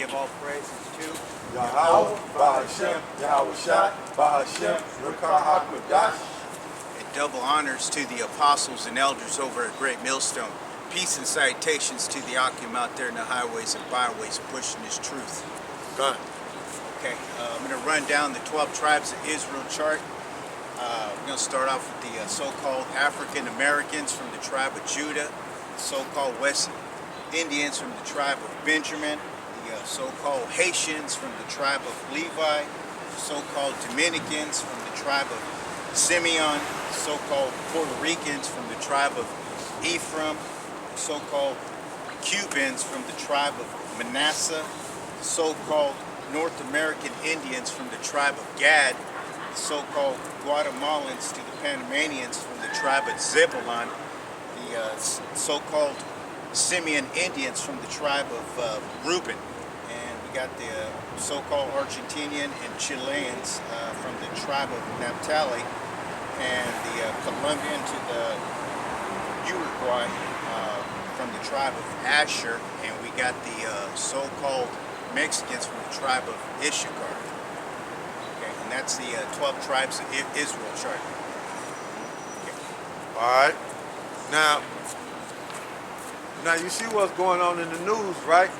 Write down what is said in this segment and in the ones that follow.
give all praises to YAHAWAH, SHAM, YAHAWASHI, SHAM, and double honors to the apostles and elders over at Great Millstone. Peace and salutations to the Akim out there in the highways and byways pushing this truth. Done. Okay, I'm going to run down the 12 tribes of Israel chart. We're going to start off with the so-called African Americans from the tribe of Judah, the so-called West Indians from the tribe of Benjamin, the so-called Haitians from the tribe of Levi, the so-called Dominicans from the tribe of Simeon, the so-called Puerto Ricans from the tribe of Ephraim, the so-called Cubans from the tribe of Manasseh, the so-called North American Indians from the tribe of Gad, the so-called Guatemalans to the Panamanians from the tribe of Zebulon, the so-called Simeon Indians from the tribe of Reuben, and we got the so-called Argentinian and Chileans from the tribe of Naphtali, and the Colombian to the Uruguay from the tribe of Asher, and we got the so-called Mexicans from the tribe of Issachar. Okay, and that's the 12 tribes of Israel chart. Okay. All right. Now you see what's going on in the news, right?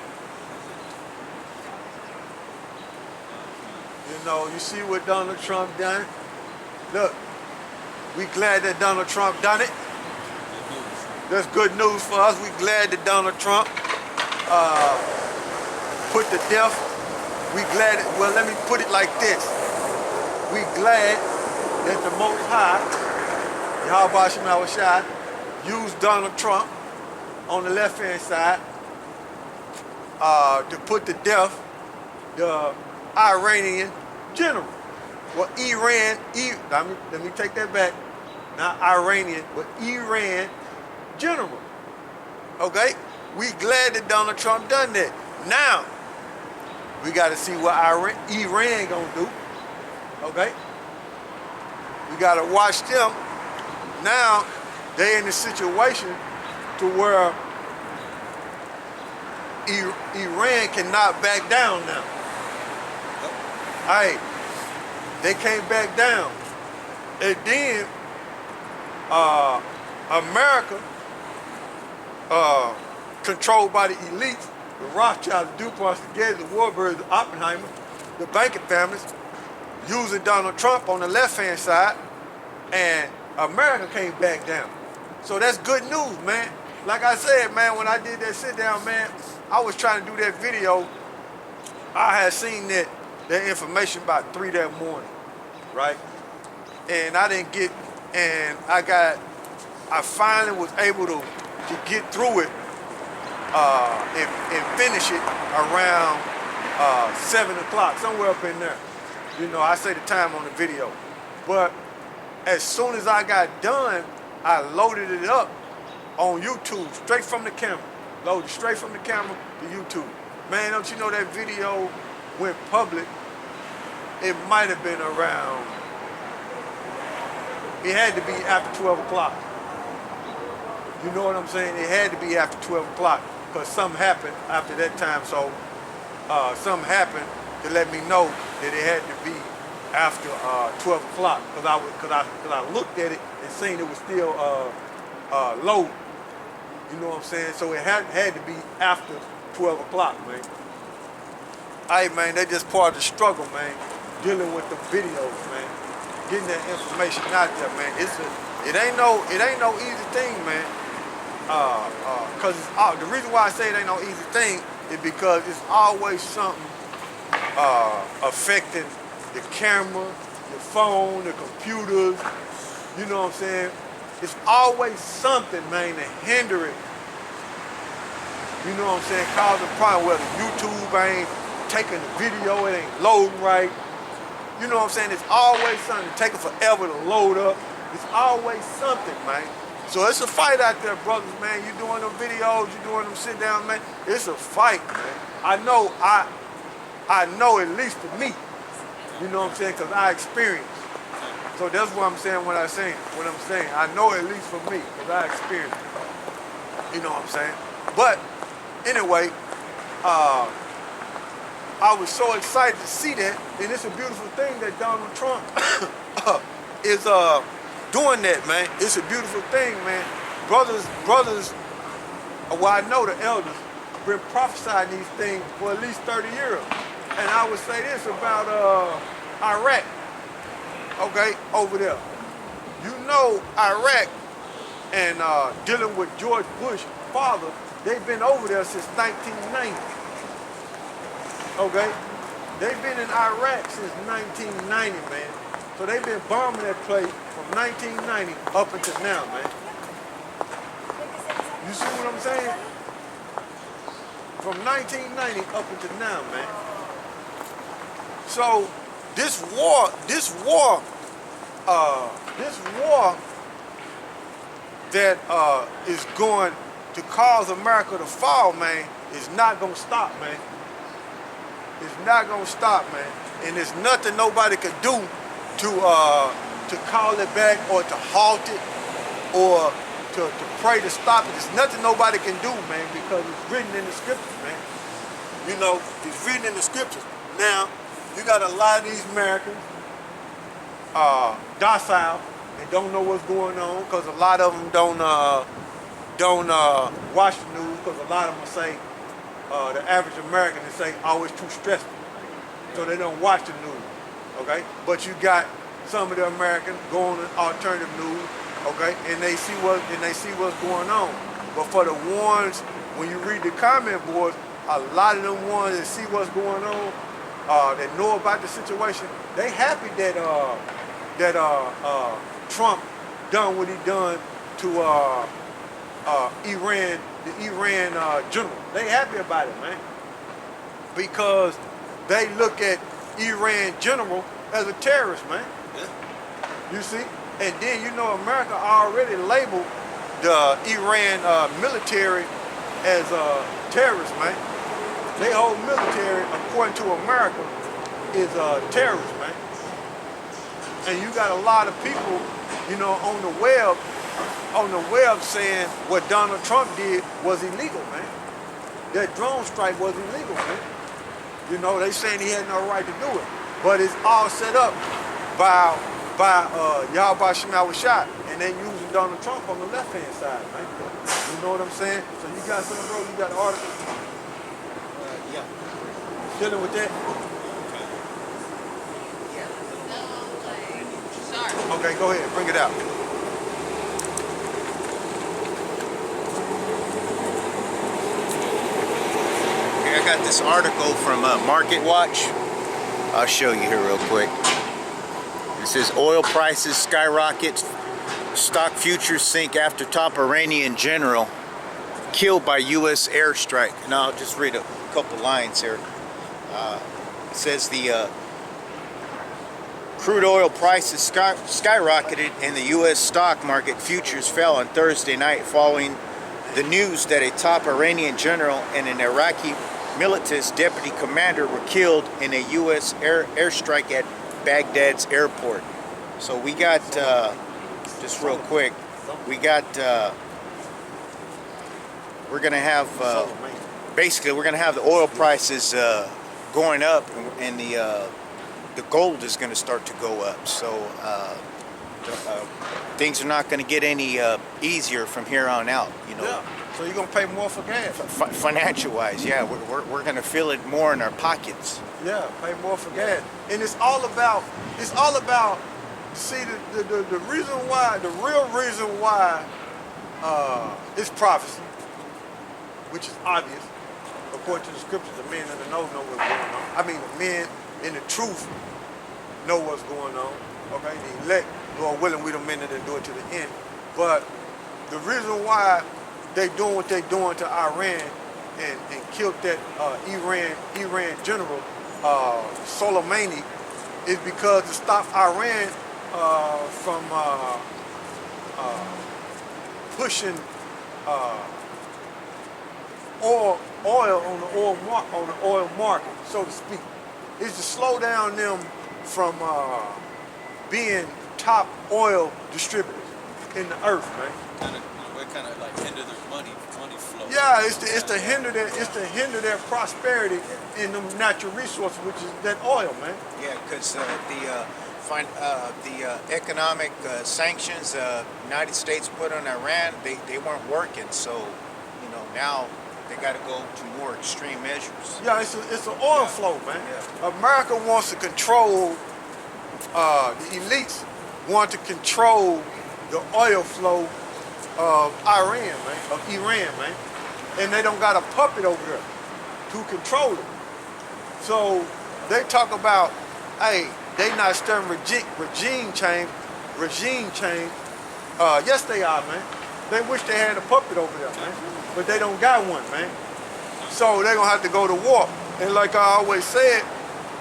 You know, you see what Donald Trump done. Look, we glad that Donald Trump done it. That's good news for us. We glad that Donald Trump put to death. We glad, well, let me put it like this. We glad that the Most High, YAHAWASHI, used Donald Trump on the left-hand side to put to death the Iranian general. Well, let me take that back. Not Iranian, but Iran general. Okay? We glad that Donald Trump done that. Now, we got to see what Iran gonna do. Okay? We got to watch them. Now, they in a situation to where Iran cannot back down now. Hey, they can't back down. And then America, controlled by the elites, the Rothschilds, the DuPonts, the Gates, the Warburgs, the Oppenheimer, the banking families, using Donald Trump on the left-hand side, and America can't back down. So that's good news, man. Like I said, man, when I did that sit-down, man, I was trying to do that video. I had seen that information about 3 that morning, right? And I didn't get, and I finally was able to get through it and finish it around 7 o'clock, somewhere up in there. You know, I say the time on the video. But as soon as I got done, I loaded it up on YouTube, straight from the camera. Loaded straight from the camera to YouTube. Man, don't you know that video went public? It might have been around, it had to be after 12 o'clock. You know what I'm saying? It had to be after 12 o'clock because something happened after that time. So something happened to let me know that it had to be after 12 o'clock because I looked at it and seen it was still low. You know what I'm saying? So it had to be after 12 o'clock, man. Hey, man, that's just part of the struggle, man. Dealing with the videos, man. Getting that information out there, man. It ain't no easy thing, man. Cause the reason why I say it ain't no easy thing is because it's always something affecting the camera, your phone, the computers. You know what I'm saying? It's always something, man, to hinder it. You know what I'm saying? Causing a problem. Whether YouTube ain't taking the video, it ain't loading right. You know what I'm saying? It's always something taking forever to load up. It's always something, man. So it's a fight out there, brothers, man. You doing them videos, you doing them sit down, man. It's a fight, man. I know at least for me. You know what I'm saying? Because I experienced. So that's what I'm saying when I'm saying. I know at least for me, because I experienced it. You know what I'm saying? But anyway, I was so excited to see that, and it's a beautiful thing that Donald Trump is doing that, man. It's a beautiful thing, man. Brothers, well, I know the elders been prophesying these things for at least 30 years. And I would say this about Iraq, okay, over there. You know, Iraq and dealing with George Bush's father, they've been over there since 1990. Okay? They've been in Iraq since 1990, man. So they've been bombing that place from 1990 up until now, man. You see what I'm saying? From 1990 up until now, man. So this war that is going to cause America to fall, man, is not gonna stop, man. It's not gonna stop, man. And there's nothing nobody could do to call it back or to halt it or to pray to stop it. There's nothing nobody can do, man, because it's written in the scriptures, man. You know, it's written in the scriptures. Now, you got a lot of these Americans docile and don't know what's going on, because a lot of them don't watch the news, because a lot of them say, the average American, they say, oh, it's too stressful. So they don't watch the news, okay? But you got some of the Americans going on alternative news, okay? And they see what's going on. But for the ones, when you read the comment boards, a lot of them ones that see what's going on, that know about the situation, they happy that Trump done what he done to Iran, the Iran general. They happy about it, man, because they look at Iran general as a terrorist, man. Yeah. You see, and then you know America already labeled the Iran military as terrorists, man. Their whole military, according to America, is terrorists, man. And you got a lot of people, you know, on the web saying what Donald Trump did was illegal, man. That drone strike was illegal, man. You know, they saying he had no right to do it. But it's all set up by YAHAWASHI, and they using Donald Trump on the left-hand side, man. You know what I'm saying? So you got something, bro? You got an article? Yeah. Dealing with that? Okay, go ahead, bring it out. Here, I got this article from Market Watch. I'll show you here real quick. It says oil prices skyrocket, stock futures sink after top Iranian general killed by U.S. airstrike. Now I'll just read a couple lines here. It says the crude oil prices skyrocketed and the U.S. stock market futures fell on Thursday night following the news that a top Iranian general and an Iraqi militant's deputy commander were killed in a U.S. airstrike at Baghdad's airport. So we got, just real quick, we got, we're going to have, basically we're going to have the oil prices going up, and the gold is going to start to go up. So things are not going to get any easier from here on out, you know. Yeah. So you're going to pay more for gas. Financial-wise, yeah, we're going to feel it more in our pockets. Yeah, pay more for gas. And it's all about, see, the reason why, the real reason why it's prophecy, which is obvious, according to the scriptures, the men in the know what's going on. I mean, the men in the truth know what's going on, okay? The elect, Lord willing, we the men that do it to the end. But the reason why they doing what they doing to Iran and killed that Iran general, Soleimani, is because to stop Iran from pushing oil on the oil market, so to speak. It's to slow down them from being top oil distributors in the earth, man. Kind of like hinder their money flow. Yeah, it's to hinder their prosperity in them natural resources, which is that oil, man. Yeah, because the economic sanctions United States put on Iran, they weren't working. So, now they got to go to more extreme measures. Yeah, it's an oil flow, man. Yeah. America wants to control, the elites want to control the oil flow of Iran, man. And they don't got a puppet over there to control it. So they talk about, hey, they not stirring regime change. Yes, they are, man. They wish they had a puppet over there, man. But they don't got one, man. So they're gonna have to go to war. And like I always said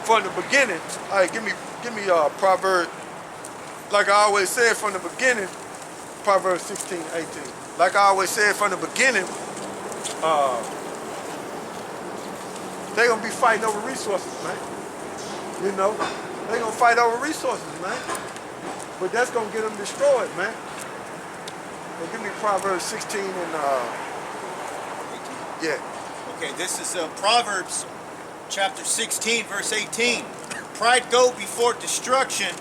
from the beginning, hey, give me Proverbs. Like I always said from the beginning, Proverbs 16:18. Like I always said from the beginning, they're gonna be fighting over resources, man. They're gonna fight over resources, man. But that's gonna get them destroyed, man. So give me Proverbs 16 and yeah. Okay, this is Proverbs chapter 16, verse 18. Pride go before destruction,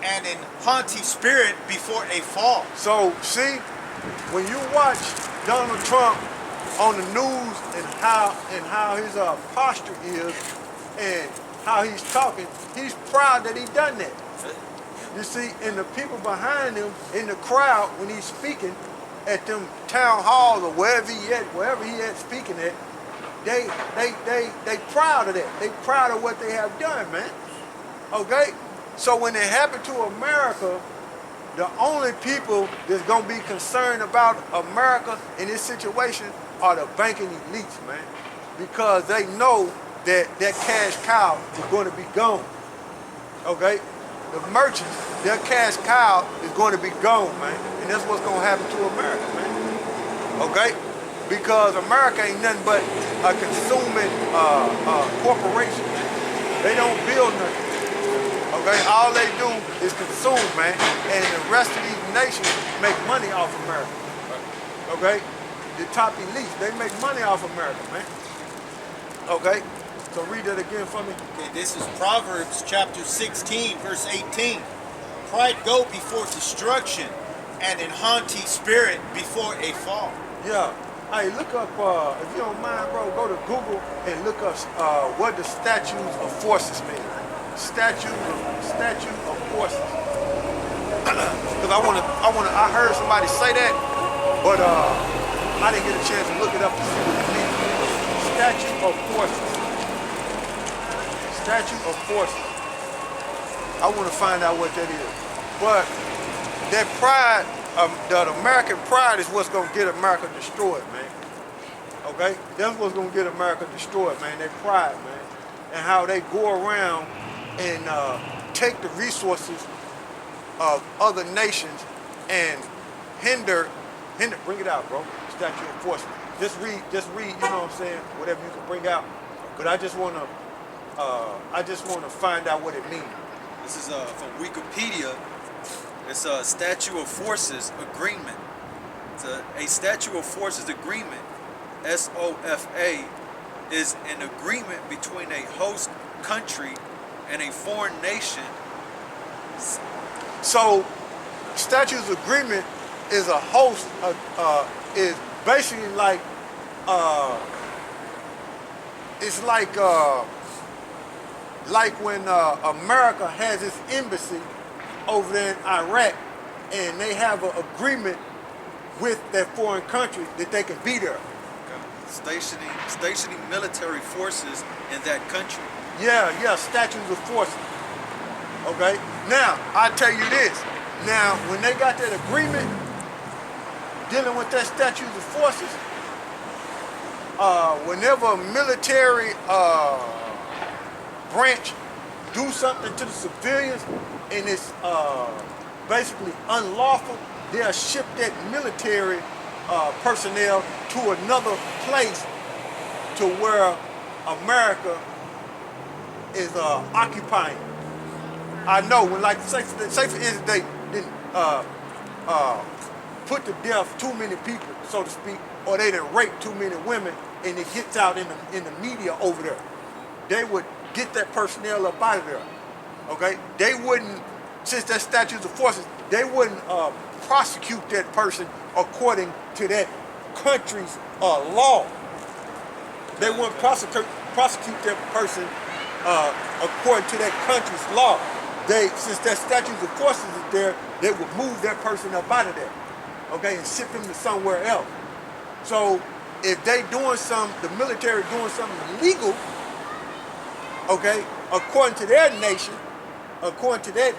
and an haughty spirit before a fall. So see, when you watch Donald Trump on the news and how his posture is and how he's talking, he's proud that he done that. You see, and the people behind him in the crowd when he's speaking at them town halls or wherever he at speaking at, they proud of that. They proud of what they have done, man. Okay? So when it happened to America, the only people that's gonna be concerned about America in this situation are the banking elites, man. Because they know that cash cow is going to be gone. Okay? The merchants, their cash cow is going to be gone, man. And that's what's going to happen to America, man. Okay? Because America ain't nothing but a consuming corporation, man. They don't build nothing. Okay? All they do is consume, man. And the rest of these nations make money off America. Okay? The top elites, they make money off America, man. Okay? So read that again for me. Okay, this is Proverbs chapter 16, verse 18. Pride go before destruction, and an haughty spirit before a fall. Yeah. Hey, look up, if you don't mind, bro, go to Google and look up what the statues of forces mean. Statue of forces. Because I heard somebody say that, but I didn't get a chance to look it up to see what it means. Statue of forces. Statue of forces. I want to find out what that is. But that pride, that American pride is what's going to get America destroyed, man. Okay? That's what's going to get America destroyed, man. That pride, man. And how they go around and take the resources of other nations and hinder, bring it out, bro. Statue of forces. Just read, you know what I'm saying? Whatever you can bring out. But I just want to find out what it means. This is from Wikipedia. It's a Statue of Forces Agreement. It's a Statue of Forces Agreement, SOFA, is an agreement between a host country and a foreign nation. So, Statues Agreement is a host, is basically like, it's like when America has its embassy over there in Iraq, and they have an agreement with that foreign country that they can be there. Stationing military forces in that country. Yeah, statues of forces. Okay? Now, I tell you this. Now, when they got that agreement dealing with that statues of forces, whenever a military branch do something to the civilians and it's basically unlawful, they'll ship that military personnel to another place to where America is occupying. I know when, like, say for instance, they didn't put to death too many people, so to speak, or they done raped too many women, and it gets out in the media over there. They would get that personnel up out of there. Okay? They wouldn't, since that statutes of forces, they wouldn't prosecute that person according to that country's law. They wouldn't prosecute that person according to that country's law. Since that statutes of forces is there, they would move that person up out of there, okay, and ship him to somewhere else. So if the military doing something illegal, okay, according to their nation, according to that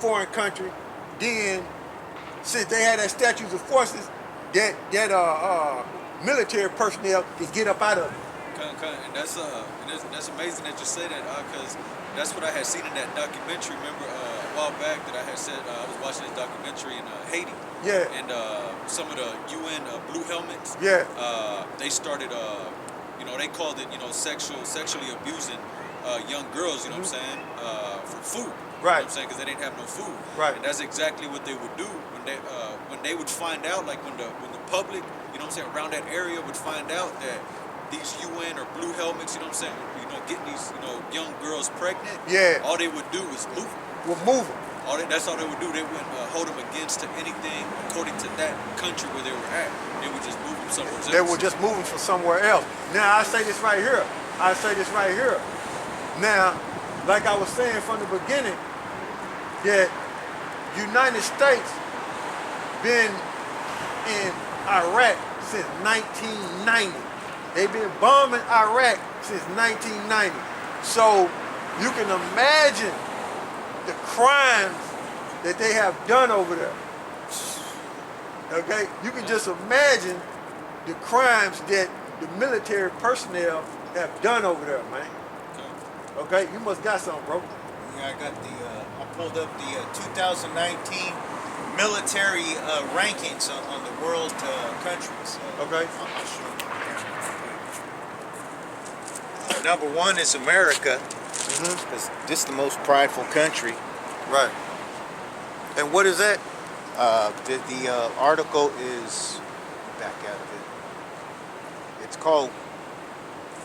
foreign country, then since they had that statutes of forces, that military personnel can get up out of it. And that's amazing that you say that, because that's what I had seen in that documentary. Remember a while back that I had said I was watching this documentary in Haiti. Yeah. And some of the UN blue helmets. Yeah. They started, they called it, sexually abusing young girls. You know what I'm saying? For food. Right. You know what I'm saying? Because they didn't have no food. Right. And that's exactly what they would do when they would find out, like when the public, you know what I'm saying, around that area would find out that these UN or blue helmets, you know what I'm saying, getting these, young girls pregnant. Yeah. All they would do is move them. We'll move them. That's all they would do. They wouldn't hold them against to anything according to that country where they were at. They would just move them somewhere else. They were just moving from somewhere else. Now I say this right here. Now, like I was saying from the beginning, that United States been in Iraq since 1990. They've been bombing Iraq since 1990. So you can imagine the crimes that they have done over there. Okay? You can just imagine the crimes that the military personnel have done over there, man. Okay? You must got something, bro. Yeah, I got I pulled up the 2019 military rankings on the world countries. Okay. I'll show you. Number one is America, because this is the most prideful country. Right. And what is that? The article is back out of it. It's called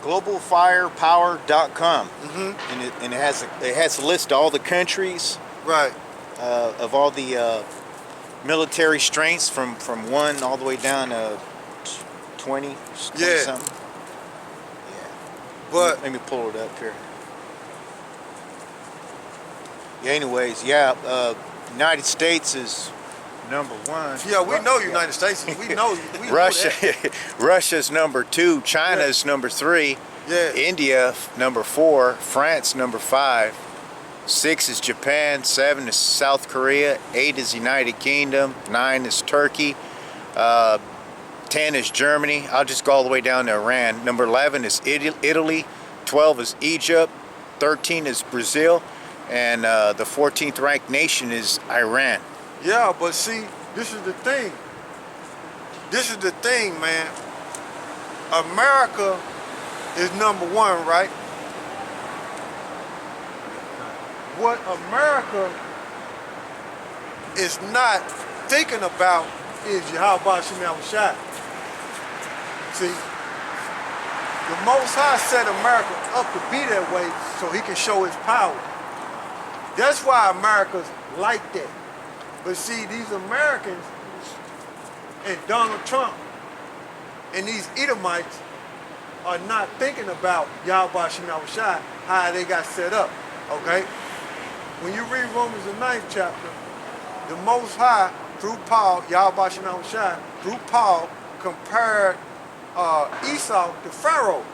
globalfirepower.com, and it has a list of all the countries, Right. Of all the military strengths from 1 all the way down to 20 Yeah. something. But Let me pull it up here. Yeah, anyways, United States is number 1. yeah, we know United States. We know Russia, know that. Russia's number 2. China's number 3. Yeah. India number 4. France number 5. 6 is Japan. 7 is South Korea. 8 is United Kingdom. 9 is Turkey. 10 is Germany. I'll just go all the way down to Iran. Number 11 is Italy. 12 is Egypt. 13 is Brazil. And the 14th ranked nation is Iran. Yeah, but see, this is the thing. This is the thing, man. America is number 1, right? What America is not thinking about is YAHAWASHI. See, the Most High set America up to be that way so he can show his power. That's why America's like that. But see, these Americans and Donald Trump and these Edomites are not thinking about YAHAWASHI, how they got set up, okay? When you read Romans the 9th chapter, the Most High, through Paul, YAHAWASHI, through Paul, compared Esau to Pharaoh.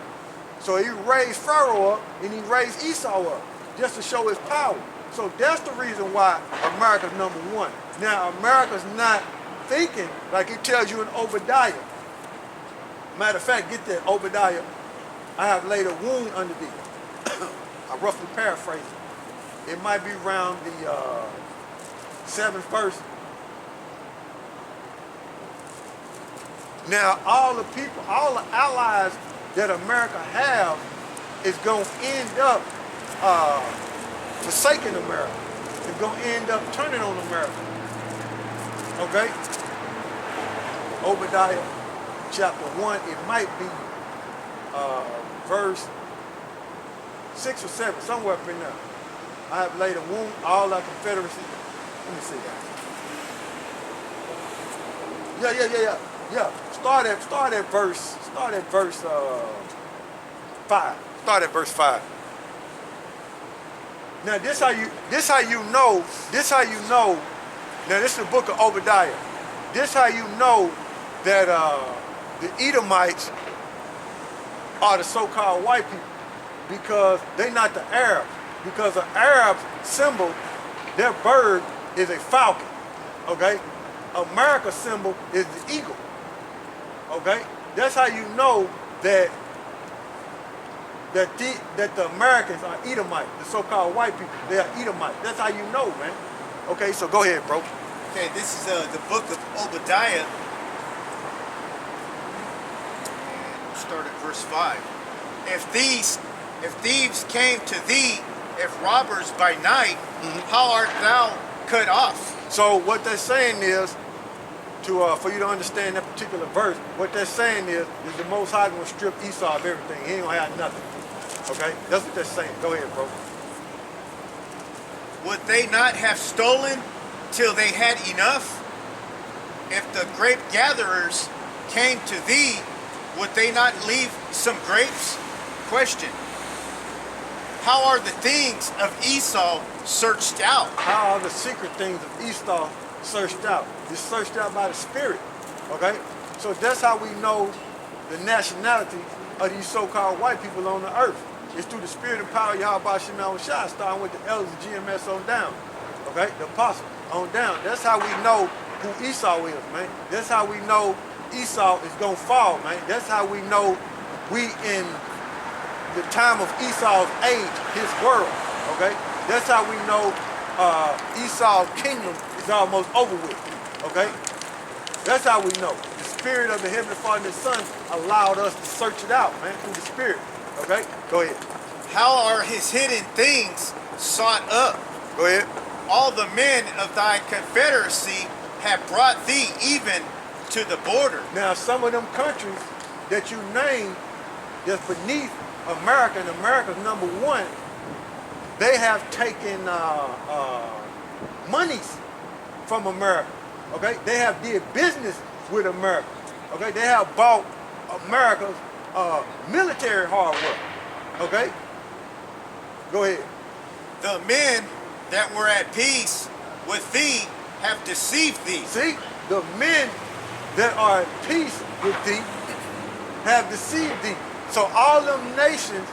So he raised Pharaoh up and he raised Esau up just to show his power. So that's the reason why America's number 1. Now, America's not thinking like it tells you in Obadiah. Matter of fact, get that, Obadiah, I have laid a wound under thee. I roughly paraphrase it. It might be around the 7th verse. Now, all the people, all the allies that America have is going to end up forsaking America. It's going to end up turning on America. Okay? Obadiah chapter 1. It might be verse 6 or 7, somewhere up in there. I have laid a wound all our confederacy. Let me see that. Yeah. Start at verse 5. Start at verse 5. Now this how you know. Now this is the book of Obadiah. This how you know that the Edomites are the so-called white people, because they're not the Arabs. Because the Arab symbol, their bird is a falcon. Okay? America's symbol is the eagle. Okay? That's how you know that the Americans are Edomite, the so-called white people. They are Edomite. That's how you know, man. Okay, so go ahead, bro. Okay, this is the book of Obadiah. And we'll start at verse 5. If thieves came to thee, if robbers by night, how art thou cut off? So what they're saying is, for you to understand that particular verse, what they're saying is the Most High going to strip Esau of everything. He ain't going to have nothing. Okay? That's what they're saying. Go ahead, bro. Would they not have stolen till they had enough? If the grape gatherers came to thee, would they not leave some grapes? Question. How are the things of Esau searched out? How are the secret things of Esau searched out? It's searched out by the Spirit. Okay? So that's how we know the nationality of these so-called white people on the earth. It's through the Spirit and power of YAHAWASHI, starting with the elders of GMS on down. Okay? The apostles on down. That's how we know who Esau is, man. That's how we know Esau is going to fall, man. That's how we know we in the time of Esau's age, his world, okay? That's how we know Esau's kingdom is almost over with, okay? That's how we know. The Spirit of the Heavenly Father and His Son allowed us to search it out, man, through the Spirit, okay? Go ahead. How are his hidden things sought up? Go ahead. All the men of thy confederacy have brought thee even to the border. Now, some of them countries that you named that's beneath America, and America's number one, they have taken monies from America. Okay, they have did business with America. Okay, they have bought America's military hardware. Okay, go ahead. The men that were at peace with thee have deceived thee. See, the men that are at peace with thee have deceived thee. So all them nations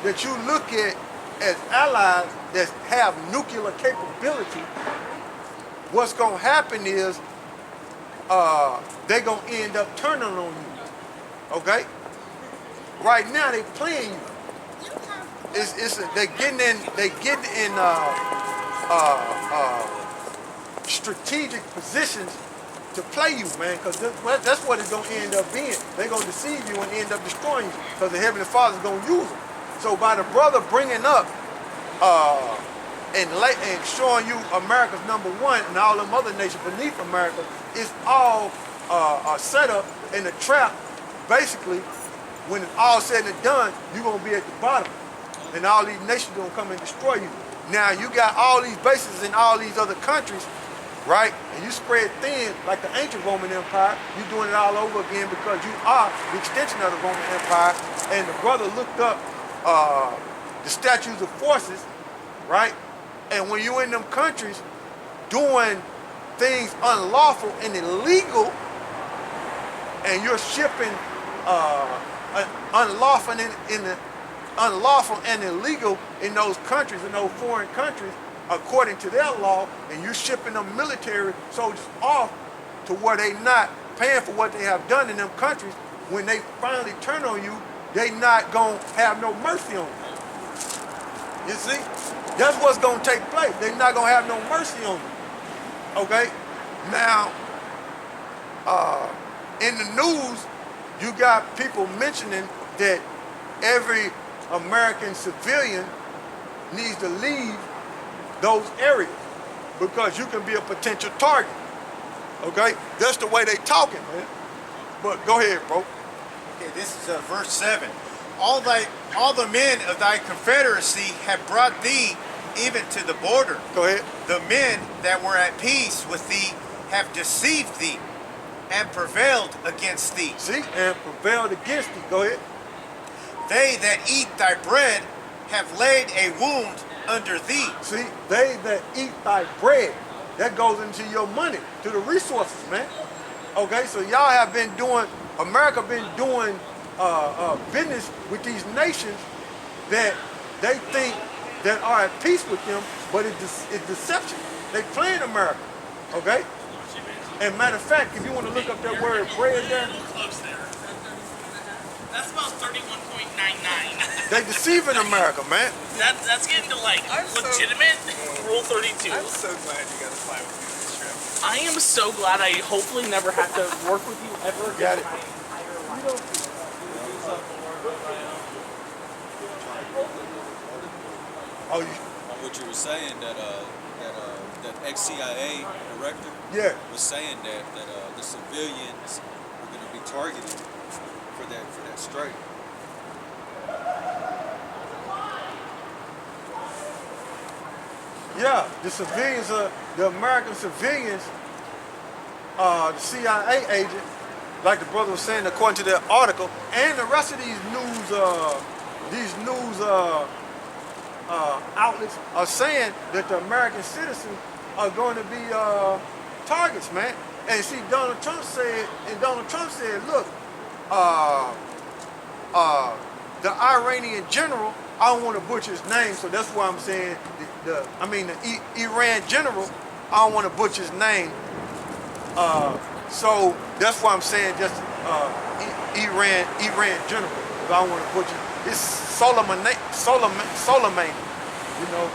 that you look at as allies that have nuclear capability, what's going to happen is they're going to end up turning on you. Okay? Right now they playing you. They getting in strategic positions to play you, man, because that's what it's going to end up being. They're going to deceive you and end up destroying you, because the Heavenly Father's going to use them. So by the brother bringing up and showing you America's number one and all them other nations beneath America, it's all a setup and a trap. Basically, when it's all said and done, you're going to be at the bottom, and all these nations are going to come and destroy you. Now, you got all these bases in all these other countries, right? And you spread thin like the ancient Roman Empire. You're doing it all over again because you are the extension of the Roman Empire. And the brother looked up the statues of forces, right? And when you're in them countries doing things unlawful and illegal, and you're shipping unlawful and illegal in those countries, in those foreign countries, according to their law, and you're shipping them military soldiers off to where they not paying for what they have done in them countries, when they finally turn on you, they not gonna have no mercy on you. You see? That's what's gonna take place. They're not gonna have no mercy on you. Okay? Now, in the news, you got people mentioning that every American civilian needs to leave those areas because you can be a potential target. Okay? That's the way they talking, man. But go ahead, bro. Okay, this is verse 7. All the men of thy confederacy have brought thee even to the border. Go ahead. The men that were at peace with thee have deceived thee and prevailed against thee. See, and prevailed against thee. Go ahead. They that eat thy bread have laid a wound under thee. See, they that eat thy bread, that goes into your money, to the resources, man. Okay, so y'all have been doing, America been doing business with these nations that they think that are at peace with them, but it's deception. They playing America, okay? And matter of fact, if you want to look up that word bread there, Close there. That's about 31.99. they deceiving America, man. That's getting to like I'm so- legitimate Rule 32. I'm so glad you got to fly with me this trip. I am so glad I hopefully never have to work with you ever Got again. it. in my entire life. Oh, What you were saying that that ex-CIA director yeah. was saying that the civilians were going to be targeted for that strike. Yeah, the civilians, the American civilians, the CIA agent, like the brother was saying, according to that article, and the rest of these news outlets are saying that the American citizens are going to be targets, man. And see, Donald Trump said, look, the Iranian general, I don't want to butcher his name, so that's why I'm saying the Iran general, I don't want to butcher his name. So that's why I'm saying just Iran general, because I don't want to butcher. It's Soleimani, you know.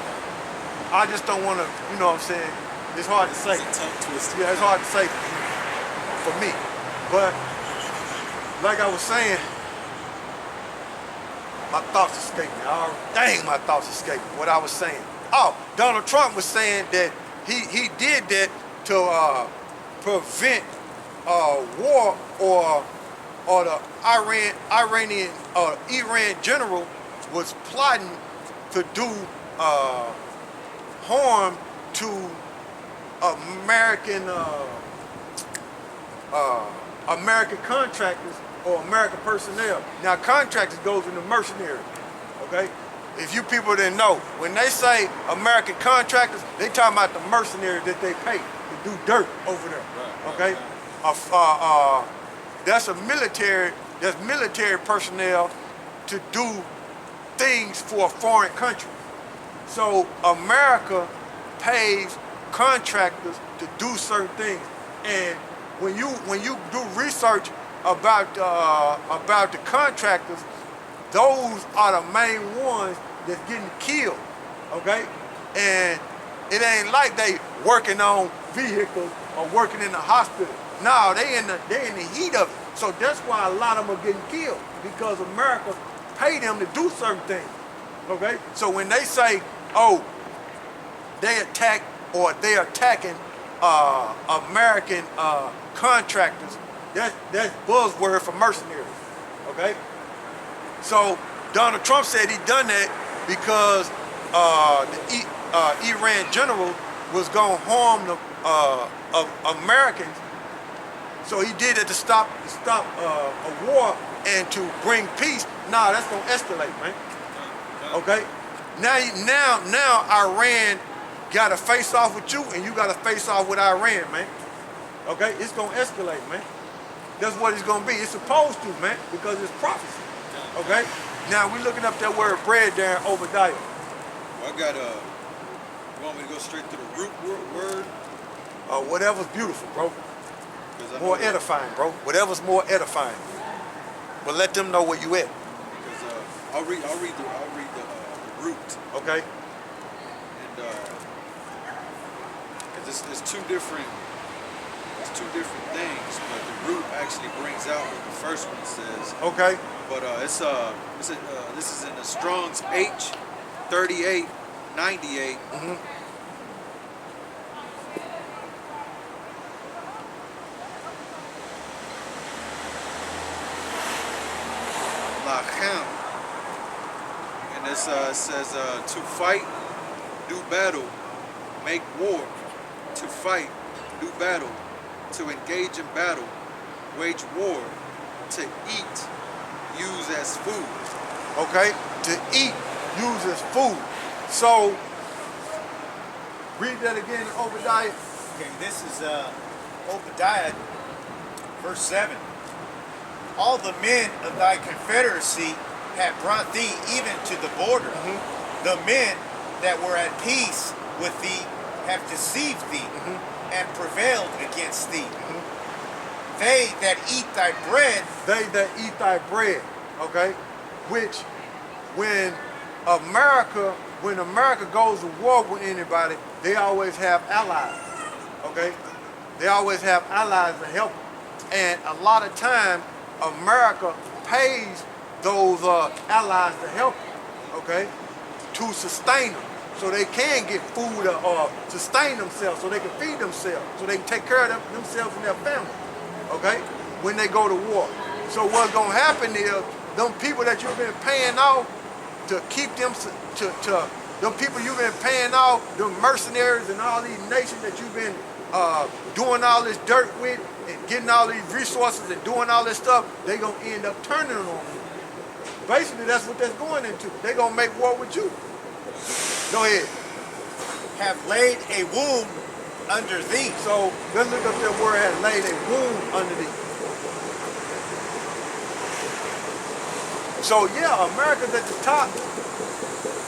I just don't want to, you know what I'm saying? It's hard to say. It's a tongue twister. Yeah, it's hard to say for me. But like I was saying, my thoughts escaped me. Dang, my thoughts escaped me. What I was saying. Oh, Donald Trump was saying that he did that to prevent war, or the Iran general was plotting to do harm to American contractors or American personnel. Now, contractors goes into mercenaries, okay? If you people didn't know, when they say American contractors, they talking about the mercenaries that they pay to do dirt over there, okay? That's military personnel to do things for a foreign country. So America pays contractors to do certain things, and when you do research about the contractors, those are the main ones that's getting killed, okay? And it ain't like they working on vehicles or working in the hospital. No, they in the heat of it. So that's why a lot of them are getting killed, because America pay them to do certain things, okay? So when they say, oh, they attack or they're attacking American contractors, that's buzzword for mercenaries, okay? So Donald Trump said he done that because the Iran general was gonna harm the Americans. So he did it to stop a war and to bring peace. Nah, that's gonna escalate, man. Okay. Now Iran got to face off with you, and you got to face off with Iran, man. Okay, it's gonna escalate, man. That's what it's gonna be. It's supposed to, man, because it's prophecy. Okay. Now we looking up that word bread there in Obadiah. Well, I got you want me to go straight to the root word? Whatever's beautiful, bro. 'Cause I know More that- edifying, bro. Whatever's more edifying. But let them know where you at. Because I'll read the root, Okay. and it's two different things, but the root actually brings out what the first one says. Okay. But this is in the Strong's H3898. Mm-hmm. SHAM. And this says to fight, do battle, make war, to fight, do battle, to engage in battle, wage war, to eat, use as food. Okay? To eat, use as food. So, read that again in Obadiah. Okay, this is Obadiah, verse 7. All the men of thy confederacy have brought thee even to the border. The men that were at peace with thee have deceived thee and prevailed against thee. They that eat thy bread, They that eat thy bread, okay? Which, when America goes to war with anybody, they always have allies, okay? They always have allies to help them. And a lot of time, America pays those allies to help them, okay? To sustain them, so they can get food or sustain themselves, so they can feed themselves, so they can take care of themselves and their family, okay? When they go to war. So what's gonna happen is, them people that you've been paying off to keep them, them people you've been paying off, them mercenaries and all these nations that you've been doing all this dirt with and getting all these resources and doing all this stuff, they gonna end up turning on you. Basically, that's what that's going into. They gonna make war with you. Go ahead. have laid a womb under thee. So let's look up that word has laid a womb under thee. So yeah, America's at the top.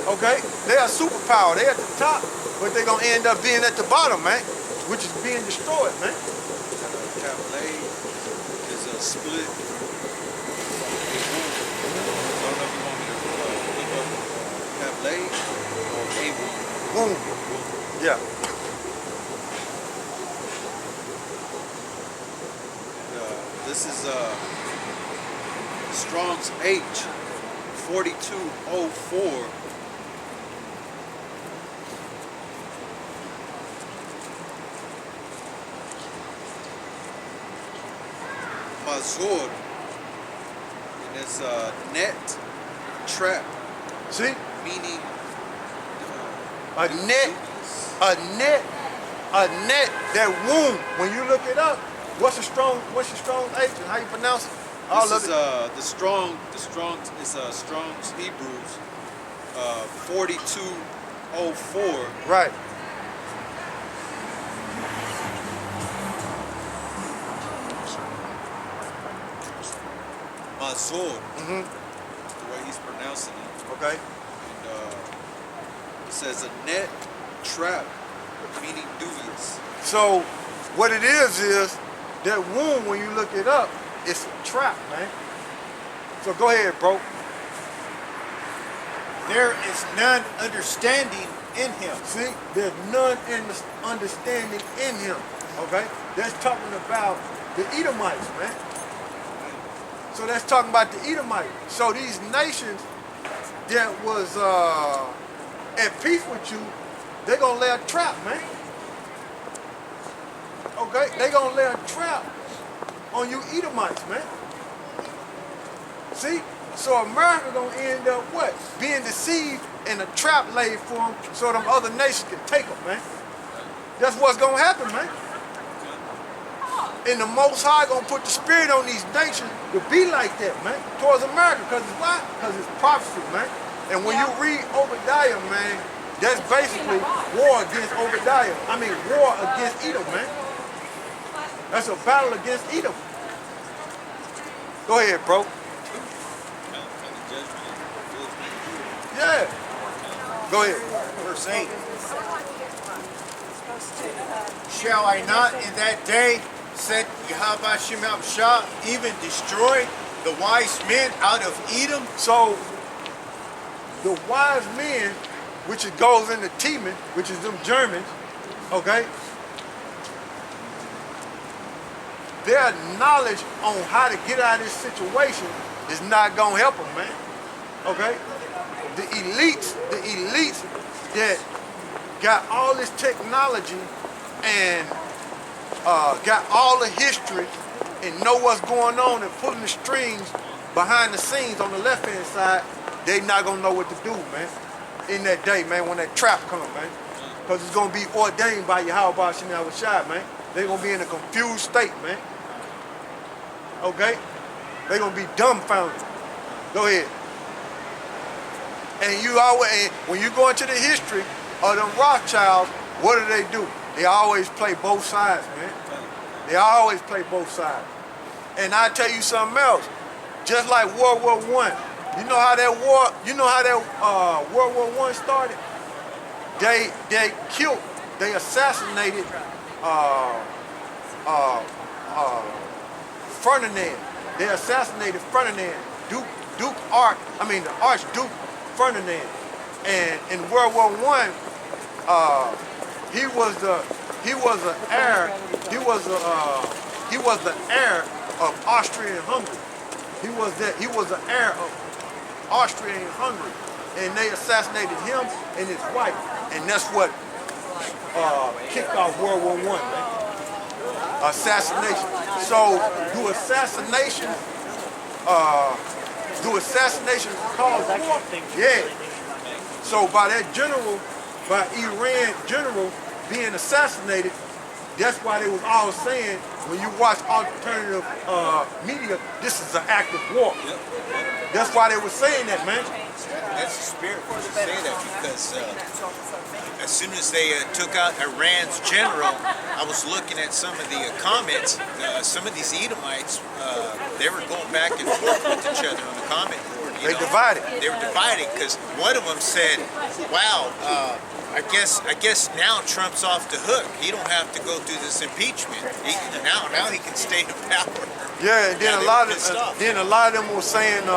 Okay, they are superpower. They at the top, but they're gonna end up being at the bottom, man, which is being destroyed, man. Have laid is a split. I don't know if you want me to look up have laid or a womb. Womb. Yeah. This is Strong's H 4204. Mazur, and it's net trap, See, meaning a net, that womb. When you look it up, what's the strong H and how you pronounce it? All this of is it. the strong is Strong's Hebrews 4204. Right. Mazur, the way he's pronouncing it. Okay. And it says a net trap, meaning dubious. So what it is that womb, when you look it up, it's a trap, man. So go ahead, bro. There is none understanding in him. See, there's none understanding in him. Okay? That's talking about the Edomites, man. So that's talking about the Edomites. So these nations that was at peace with you, they're gonna lay a trap, man. Okay? They're gonna lay a trap on you Edomites, man. See? So America gonna end up what? Being deceived and a trap laid for them so them other nations can take them, man. That's what's gonna happen, man. And the Most High gonna put the spirit on these nations to be like that, man, towards America. Because it's why? Because it's prophecy, man. And when you read Obadiah, man, that's basically war against Obadiah. I mean, war against Edom, man. That's a battle against Edom. Go ahead, bro. Yeah. Go ahead. Verse 8. Shall I not in that day, said YAHAWASHI, even destroy the wise men out of Edom? So, the wise men, which it goes into Teman, which is them Germans, okay? Their knowledge on how to get out of this situation is not gonna help them, man. Okay? The elites that got all this technology and got all the history and know what's going on and pulling the strings behind the scenes on the left-hand side, they not gonna know what to do, man, in that day, man, when that trap come, man. Because it's gonna be ordained by YAHAWASHI, man. They gonna be in a confused state, man. Okay? They gonna be dumbfounded. Go ahead. And you always, and when you go into the history of them Rothschilds, what do? They always play both sides, man. They always play both sides. And I tell you something else. Just like World War I, you know how that World War I started? They assassinated Ferdinand. They assassinated Ferdinand, the Archduke Ferdinand. And in World War I, he was the heir of Austria and Hungary. He was the heir of Austria and Hungary, and they assassinated him and his wife, and that's what kicked off World War I, man. Assassination. So do assassinations cause war? Yeah. So by Iran general being assassinated, that's why they was all saying, when you watch alternative media, this is an act of war. That's why they were saying that, man. That's the spirit to say that, because as soon as they took out Iran's general, I was looking at some of the comments. Some of these Edomites, they were going back and forth with each other on the comment board. They divided. They were divided because one of them said, "Wow, I guess now Trump's off the hook. He don't have to go through this impeachment. Now he can stay in power." Yeah, and then a lot of them were saying,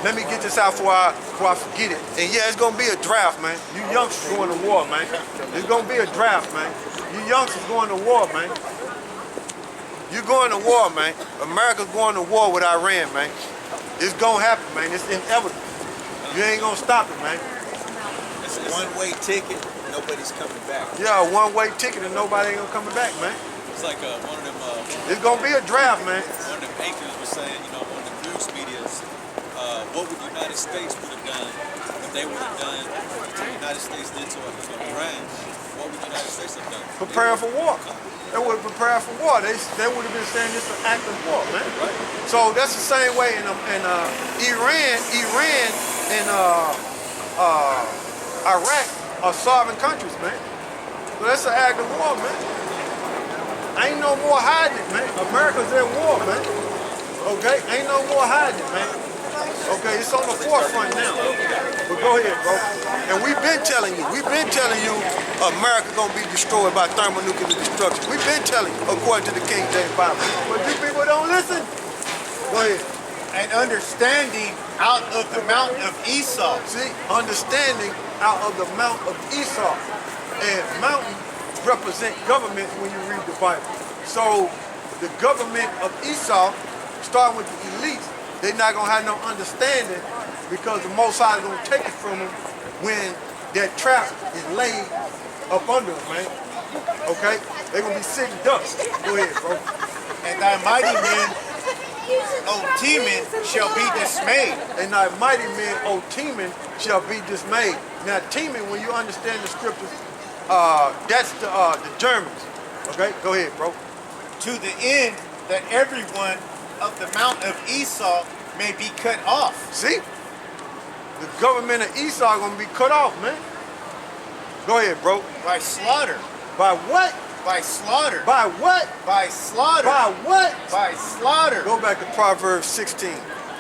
let me get this out before I forget it. And yeah, it's gonna be a draft, man. You youngsters going to war, man. It's gonna be a draft, man. You youngsters going to war, man. You going to war, man. America's going to war with Iran, man. It's gonna happen, man. It's inevitable. You ain't gonna stop it, man. It's a one-way ticket. Nobody's coming back. Yeah, a one-way ticket and nobody ain't gonna coming back, man. It's like one of them. It's gonna be a draft, man. One of them anchors was saying, on the news medias, what would the United States would have done if they would have done what the United States did to Iran? What would the United States have done? Preparing for war. They would have prepared for war. They would have been saying this is an act of war, man. Right. So that's the same way in Iran and Iraq are sovereign countries, man. So that's an act of war, man. Ain't no more hiding it, man. America's at war, man. Okay? Ain't no more hiding it, man. Okay, it's on the forefront now. But go ahead, bro. And we've been telling you America gonna be destroyed by thermonuclear destruction. We've been telling you, according to the King James Bible. But you people don't listen. Go ahead. And understanding out of the mountain of Esau. See, understanding out of the mount of Esau. And mountain represent governments when you read the Bible. So the government of Esau, starting with the elites, they're not gonna have no understanding, because the Most High is gonna take it from them when that trap is laid up under them, man. Okay? They're gonna be sitting ducks. Go ahead, bro. And thy mighty men, O Teman, shall be dismayed. And thy mighty men, O Teman, shall be dismayed. Now, Teman, when you understand the scriptures, that's the Germans. Okay? Go ahead, bro. To the end that everyone of the mount of Esau may be cut off. See? The government of Esau gonna be cut off, man. Go ahead, bro. By slaughter. By what? By slaughter. By what? By slaughter. By what? By slaughter. Go back to Proverbs 16.